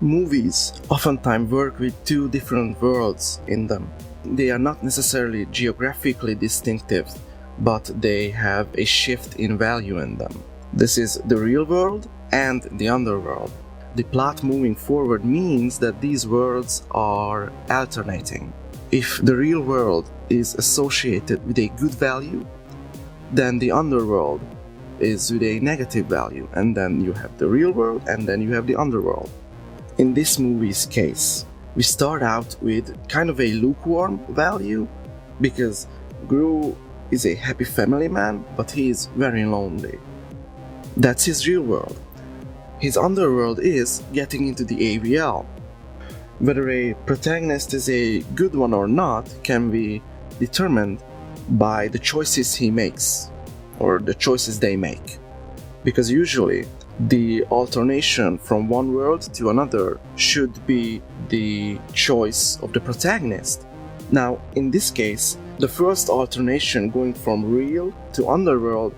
Movies oftentimes work with two different worlds in them. They are not necessarily geographically distinctive, but they have a shift in value in them. This is the real world and the underworld. The plot moving forward means that these worlds are alternating. If the real world is associated with a good value, then the underworld is with a negative value, and then you have the real world and then you have the underworld. In this movie's case, we start out with kind of a lukewarm value because Gru is a happy family man, but he is very lonely. That's his real world. His underworld is getting into the AVL. Whether a protagonist is a good one or not can be determined by the choices he makes, or the choices they make. Because usually, the alternation from one world to another should be the choice of the protagonist. Now, in this case, the first alternation going from real to underworld,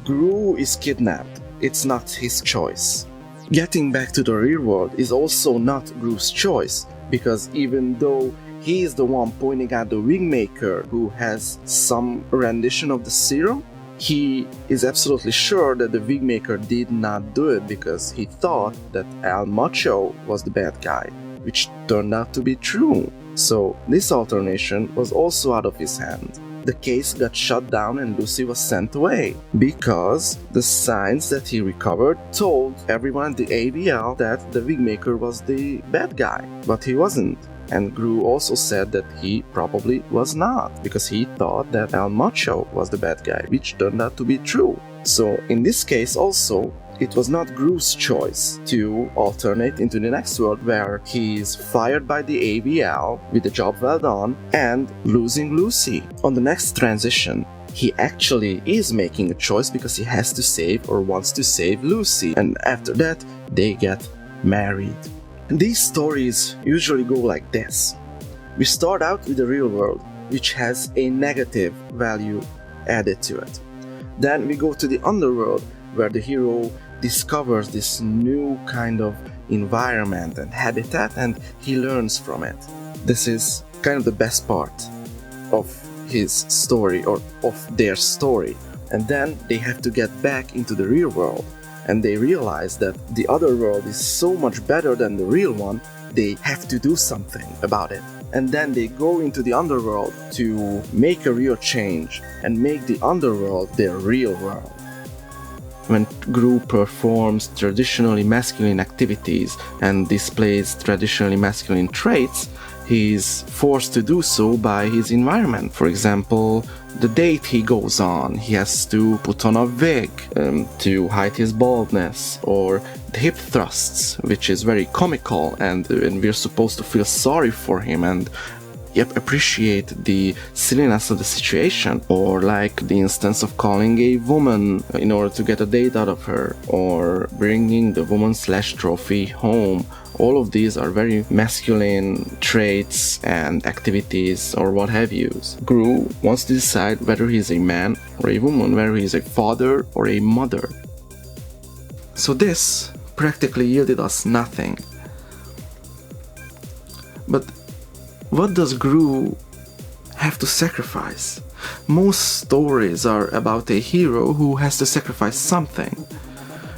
Gru is kidnapped. It's not his choice. Getting back to the real world is also not Gru's choice, because even though he is the one pointing at the wigmaker who has some rendition of the serum, he is absolutely sure that the wigmaker did not do it because he thought that Al Macho was the bad guy, which turned out to be true. So this alternation was also out of his hand. The case got shut down and Lucy was sent away because the signs that he recovered told everyone at the AVL that the wigmaker was the bad guy, but he wasn't. And Gru also said that he probably was not, because he thought that Al Macho was the bad guy, which turned out to be true. So in this case also, it was not Gru's choice to alternate into the next world where he is fired by the AVL with a job well done and losing Lucy. On the next transition, he actually is making a choice because he has to save or wants to save Lucy, and after that they get married. These stories usually go like this. We start out with the real world, which has a negative value added to it. Then we go to the underworld, where the hero discovers this new kind of environment and habitat, and he learns from it. This is kind of the best part of his story, or of their story. And then they have to get back into the real world, and they realize that the other world is so much better than the real one, they have to do something about it. And then they go into the underworld to make a real change and make the underworld their real world. When Gru performs traditionally masculine activities and displays traditionally masculine traits, he is forced to do so by his environment. For example, the date he goes on, he has to put on a wig to hide his baldness, or the hip thrusts, which is very comical, and we're supposed to feel sorry for him and appreciate the silliness of the situation, or like the instance of calling a woman in order to get a date out of her, or bringing the woman/trophy home. All of these are very masculine traits and activities or what have you. Gru wants to decide whether he's a man or a woman, whether he's a father or a mother. So this practically yielded us nothing. But what does Gru have to sacrifice? Most stories are about a hero who has to sacrifice something.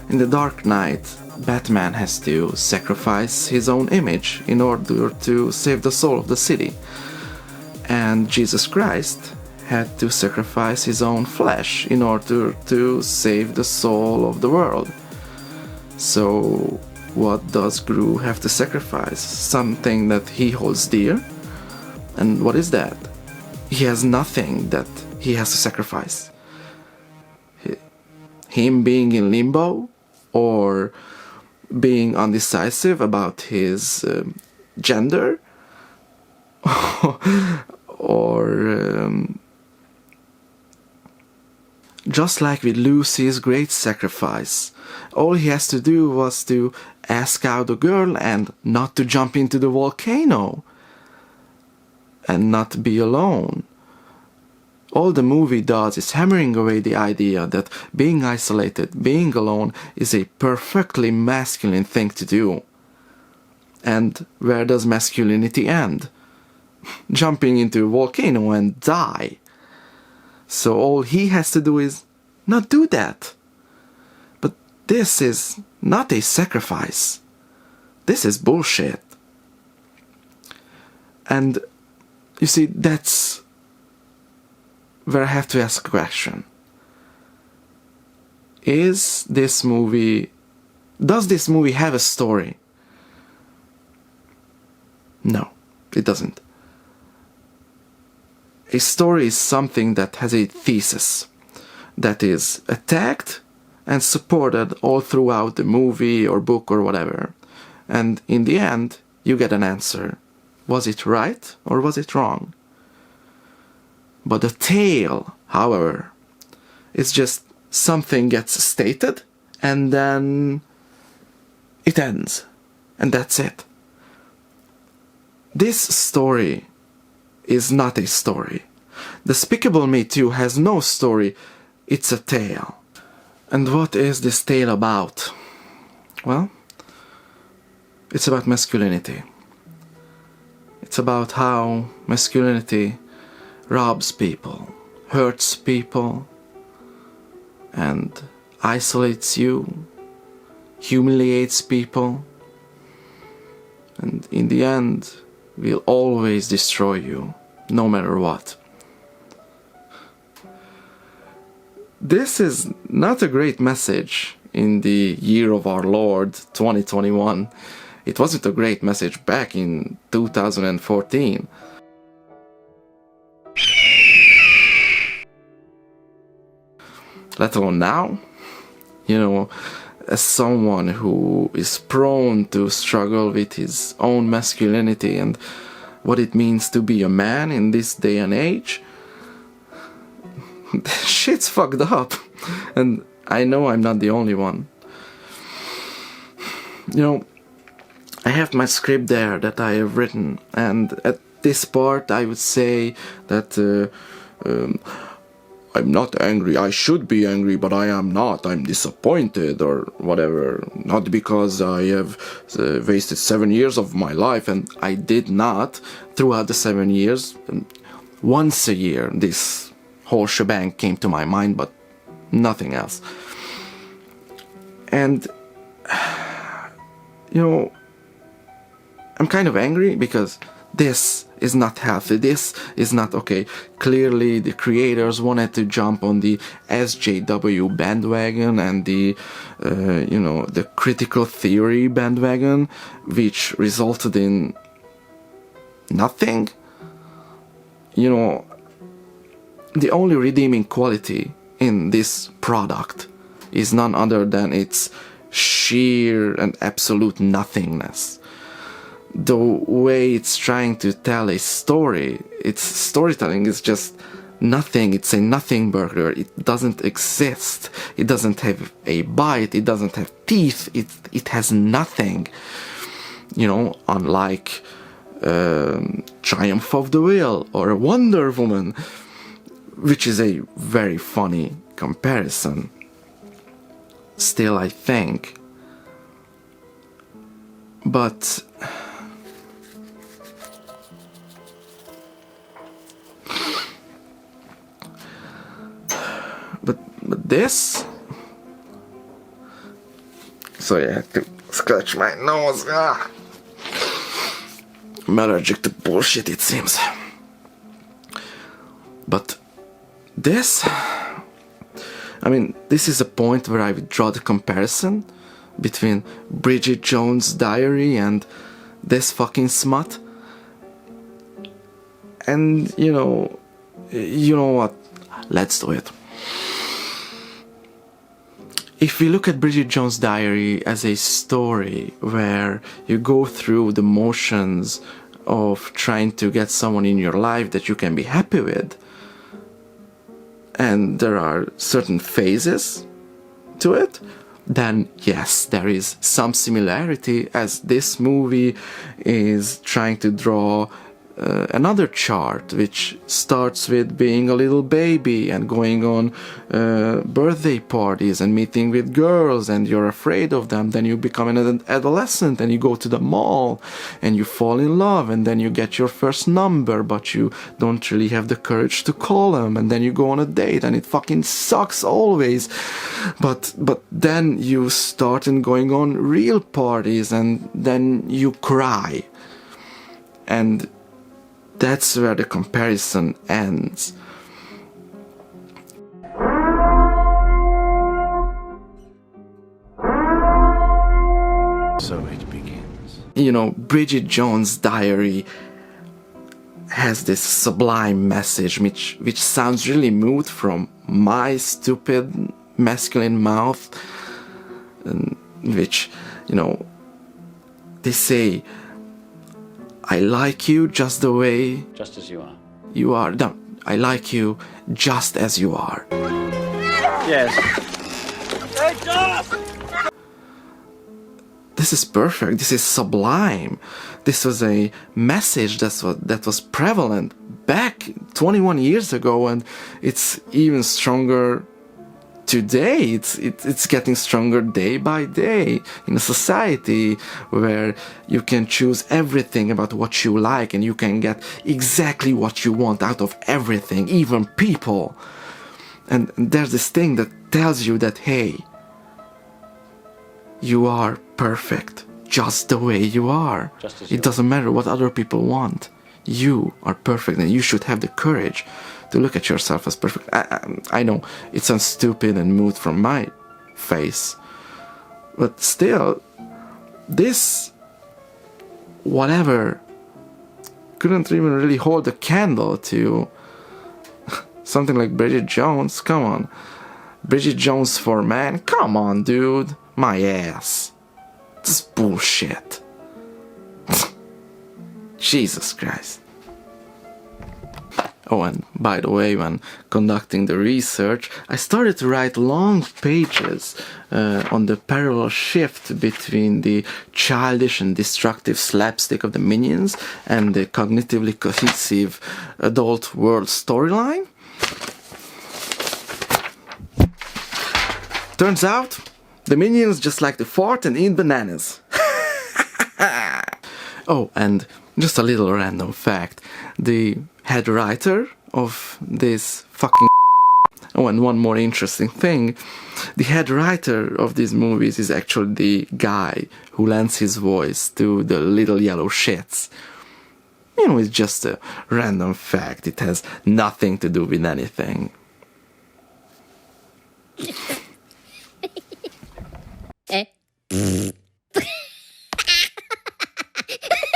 In The Dark Knight, Batman has to sacrifice his own image in order to save the soul of the city. And Jesus Christ had to sacrifice his own flesh in order to save the soul of the world. So what does Gru have to sacrifice? Something that he holds dear? And what is that? He has nothing that he has to sacrifice. Him being in limbo, or being undecisive about his gender, or just like with Lucy's great sacrifice, all he has to do was to ask out the girl and not to jump into the volcano and not be alone. All the movie does is hammering away the idea that being isolated, being alone, is a perfectly masculine thing to do. And where does masculinity end? Jumping into a volcano and die. So all he has to do is not do that. But this is not a sacrifice. This is bullshit. And you see, that's where I have to ask a question. Does this movie have a story? No, it doesn't. A story is something that has a thesis that is attacked and supported all throughout the movie or book or whatever. And in the end, you get an answer. Was it right or was it wrong? But the tale, however, is just something gets stated and then it ends. And that's it. This story is not a story. Despicable Me 2 has no story, it's a tale. And what is this tale about? Well, it's about masculinity. It's about how masculinity robs people, hurts people, and isolates you, humiliates people, and in the end will always destroy you, no matter what. This is not a great message in the year of our Lord 2021. It wasn't a great message back in 2014. Let alone now. You know, as someone who is prone to struggle with his own masculinity and what it means to be a man in this day and age, shit's fucked up. And I know I'm not the only one. You know, I have my script there that I have written, and at this part I would say that I'm not angry. I should be angry, but I am not. I'm disappointed or whatever. Not because I have wasted 7 years of my life, and I did not throughout the 7 years. Once a year this whole shebang came to my mind, but nothing else. And you know, I'm kind of angry because this is not healthy, this is not okay. Clearly the creators wanted to jump on the SJW bandwagon and the the critical theory bandwagon, which resulted in nothing. You know, the only redeeming quality in this product is none other than its sheer and absolute nothingness. The way it's trying to tell a story, its storytelling is just nothing. It's a nothing burger. It doesn't exist. It doesn't have a bite. It doesn't have teeth. It has nothing. You know, unlike Triumph of the Will or Wonder Woman, which is a very funny comparison. Still, I think. But this, sorry, I had to scratch my nose. I'm allergic to bullshit, it seems. But this, I mean, this is a point where I would draw the comparison between Bridget Jones' Diary and this fucking smut. And you know what? Let's do it. If we look at Bridget Jones' Diary as a story where you go through the motions of trying to get someone in your life that you can be happy with, and there are certain phases to it, then yes, there is some similarity, as this movie is trying to draw another chart which starts with being a little baby and going on birthday parties and meeting with girls, and you're afraid of them. Then you become an adolescent and you go to the mall and you fall in love, and then you get your first number but you don't really have the courage to call them, and then you go on a date and it fucking sucks always, but then you start going on real parties and then you cry, and that's where the comparison ends. So it begins. You know, Bridget Jones' diary has this sublime message which sounds really moved from my stupid masculine mouth, which, you know, they say, I like you just the way... Just as you are. You are. No, I like you just as you are. Yes. This is perfect. This is sublime. This was a message that was prevalent back 21 years ago, and it's even stronger today. It's getting stronger day by day in a society where you can choose everything about what you like, and you can get exactly what you want out of everything, even people. And there's this thing that tells you that, hey, you are perfect just the way you are. It doesn't matter what other people want. You are perfect, and you should have the courage to look at yourself as perfect. I know it sounds stupid and moved from my face, but still, this whatever couldn't even really hold a candle to something like Bridget Jones. Come on, Bridget Jones for man. Come on, dude, my ass. This is bullshit. Jesus Christ. Oh, and by the way, when conducting the research, I started to write long pages on the parallel shift between the childish and destructive slapstick of the Minions and the cognitively cohesive adult world storyline. Turns out, the Minions just like to fart and eat bananas. Oh, and just a little random fact. The head writer of this fucking... Oh, and one more interesting thing. The head writer of these movies is actually the guy who lends his voice to the little yellow shits. You know, it's just a random fact. It has nothing to do with anything. Eh?